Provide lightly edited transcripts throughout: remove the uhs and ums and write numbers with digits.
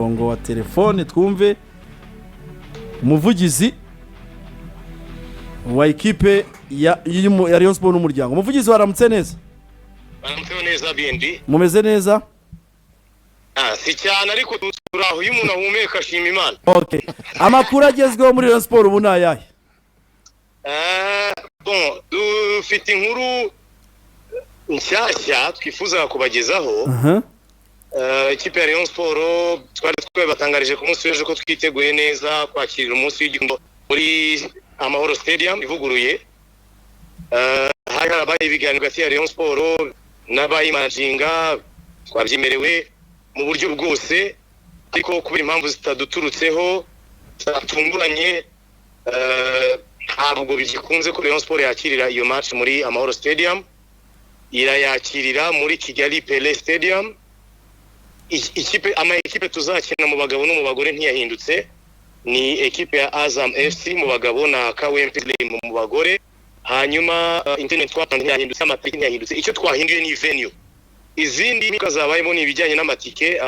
murongo wa telefone twumve umuvugizi wa ekipe ya Rayon Sport n'umuryango. Umuvugizi waramutse neza? Baramutse neza bindi. Mumeze neza? Si cyane ariko turaho uyu muntu ahumeka ashima Imana. Okay. Amakuru agezweho muri Rayon Sport ubu nayahe? Dufite inkuru nshyashya twifuza kubagezaho. Ikipe ya Rayon Sport twari batangarije ku munsi w'ejo ko twiteguye neza kwakirira umunsi w'igikombe muri Amahoro Stadium ivuguruye. Hari abaye ibiganiro hagati ya Rayon Sport n'abayimanaginga twabyemerewe mu buryo bwose, ariko kubera impamvu zitaduturutseho zatunguranye ntabwo bigikunze ko Rayon Sport yakirira iyo match muri Amahoro Stadium, irayakirira muri Kigali Pele Stadium. Ekipe tuzakina mu bagabo no mu bagore ntiyahindutse, ni ekipe ya Azam FC mu bagabo na KWMP mu bagore. Hanyuma internet twatanze ntiyahindutse, amatike ntiyahindutse, icyo twahinduye ni venue. Izindi nikazabayemo ni ibijyanye n'amatike.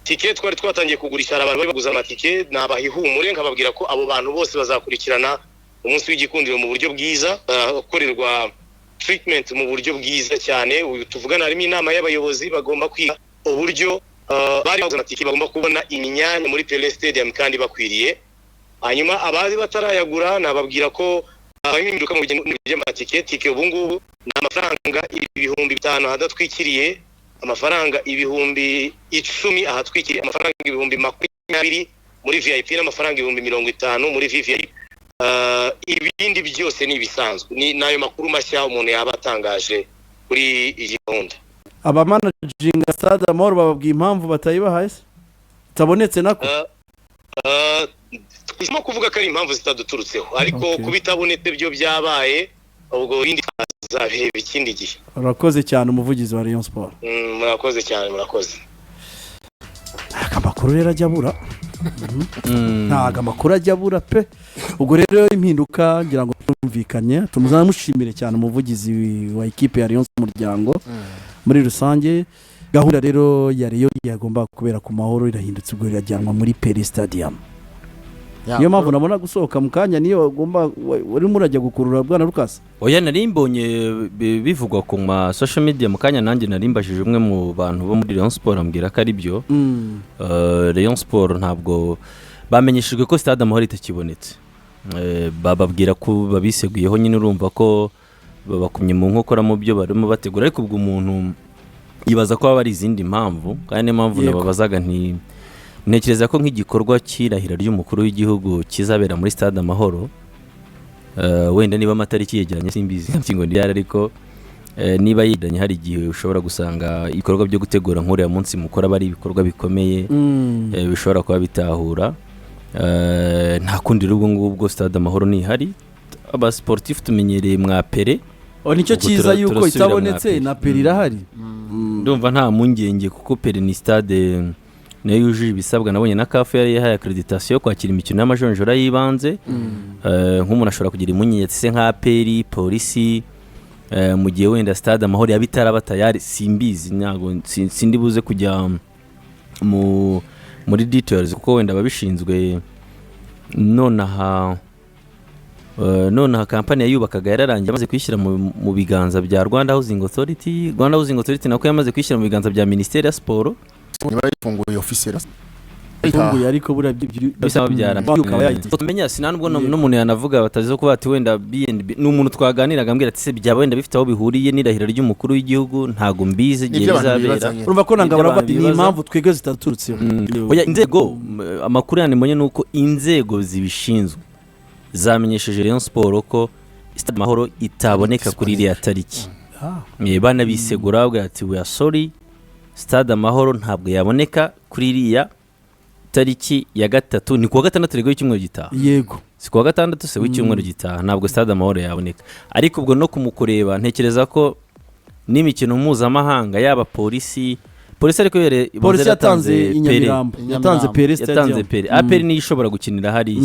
Tike twari twatangiye kugurisha abantu baguza amatike, nabahihumure nkababwira ko abo bantu bose bazakurikirana umunsi w'igikundiro mu buryo bwiza, korerwa treatment mu buryo bwiza cyane. Tuvugana harimo inama y'abayobozi bagomba kwiga uburyo bari baguza amatike bagomba kubona imyanya muri Pele Stadium kandi bakwiriye. Hanyuma abazi batarayagura nababwira ko abahinduka mu by'amatike, tike ubu ngubu ni amafaranga 5,000 hadatwikiriye, amafaranga 10,000 ahatwikiriye, amafaranga 20,000 muri VIP n'amafaranga 50,000 muri VVIP. Ibindi byose ni ibisanzwe, ni nayo makuru mashya umuntu yaba atangaje kuri iyi gahunda. Abamanaginga Stade Amahoro bababwiye impamvu batayibahaye tabonetse nako twisimo kuvuga ko ari impamvu zitaduturutseho, ariko kubitabonetse byo byabaye ubwo bindi azabiheba ikindi gihe. Urakoze cyane umuvugizi wa Rayon Sport. Murakoze cyane, murakoze. Amakuru rero ajya abura. Ntaga amakuru ajya abura pe. Ubwo rero impinduka ngira ngo tumvikanye, tumuzamushimire cyane umuvugizi wa ekipe ya Rayon n'umuryango muri rusange. Gahunda rero ya Rayon yagomba kubera ku Mahoro irahindutse, ubwo irajyanwa muri Pele Stadium. Niyo mpamvu nabona gusohoka mu kanya niyo agomba uri murajya gukurura Bwana Lucas. Oya narimbonye bivugwa ku ma social media mu kanya, nanjye narimbajije umwe mu bantu bo muri Rayon Sport ambwira ko ari byo. Rayon Sport ntabwo bamenyeshejwe ko Stade Amahoro itakibonetse. Bababwira ko babiseguyeho, nyine urumva ko babakumye mu nkokora mu byo barimo bategura, ariko ubwo umuntu yibaza ko bari izindi mpamvu, kandi impamvu nababazaga ntekereza ko nk'igikorwa cy'irahira ry'umukuru w'igihugu kizabera muri Stade Amahoro, wenda niba amatariki yegeranye simbizi ngo ndiyara, ariko niba yegeranye hari igihe ushobora gusanga ibikorwa byo gutegura nk'uriya munsi mukora bari ibikorwa bikomeye bishobora kuba bitahura. Nta kundi rero ubwo Stade Amahoro ni hari, aba sportif tumenyereye mwa Pele. Nicyo cyiza yuko itabonetse na Pele irahari. Ndumva nta mungenge kuko Pele ni stade nayo yujuje ibisabwa, nabonye na CAF yari yahaye accreditation kwakira imikino y'amajonjora yibanze. Nk'umuntu ashobora kugira imunyetse nka Pele, polisi, mu gihe wenda Stade Amahoro yabitaraba tayari simbizi, ntago sindi buze kujya muri details kuko wenda babishinzwe. Nonaha kampani yayubakaga yararangiye, amaze kwishyira mu biganza bya Rwanda Housing Authority. Rwanda Housing Authority nako yamaze kwishyira mu biganza bya Ministeri ya Sport. Niba yifunguye officiel ifunguye, ariko bura bisaba byara tumenya sinanubwo n'umuntu yanavuga batazizo kuba ati wenda BNB n'umuntu twaganiraga ambwira ati se byaba wenda bifite aho bihuriye n'irahira ry'umukuru w'igihugu, ntago mbizi gihe bizabera. Urumva ko nangabara bati ni impamvu twege zitaturutse. Oya inzego amakuru yandi mbonye nuko inzego zibishinzwe zamenyesheje Rayon Sport ko Stade Amahoro itaboneka kuri iriya tariki. Bana bisegura bavuga ati we are sorry, Stade Amahoro ntabwo yaboneka kuri iriya tariki ya 3, ni kuwa 6 rego y'icyumweru gitaha. Yego, si kuwa 6 se w'icyumweru gitaha, ntabwo Stade Amahoro yaboneka. Ariko ubwo no kumukureba ntekereza ko n'imikino mpuzamahanga yaba polisi ariko polisi yatanze Inyamirambo, yatanze Pele Stadium, Pele ni ishobora gukinira hari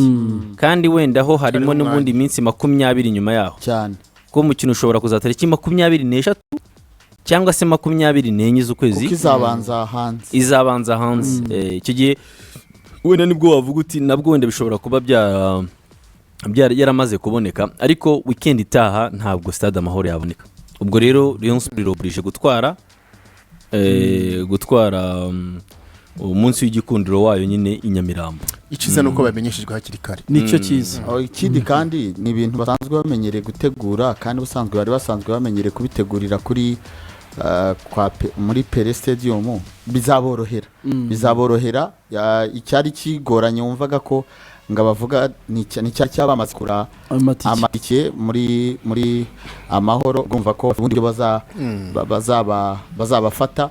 kandi wenda ho harimo n'ubundi minsi 20 nyuma yaho cyane, ko umukino ushobora kuzatariki 24 cyangwa se 24 z'ukwezi kuko izabanza hanze icyo gihe wenda nibwo wavuga uti nabwo wenda bishobora kuba yaramaze kuboneka ariko weekend itaha ntabwo stade amahoro yaboneka ubwo rero Rayon Sport iroburije gutwara umunsi w'igikundiro wayo nyine inyamirambo icyiza nuko bamenyeshejwe hakiri kare nicyo cyiza ikindi kandi ni ibintu basanzwe bamenyereye gutegura kandi bari basanzwe bamenyereye kubitegurira kuri muri Pele Stadium bizaborohera icyari kigoranye wumvaga ko ngo bavuga ni cyari cyabamaze kura amatike muri amahoro gumva ko ubundi bazabafata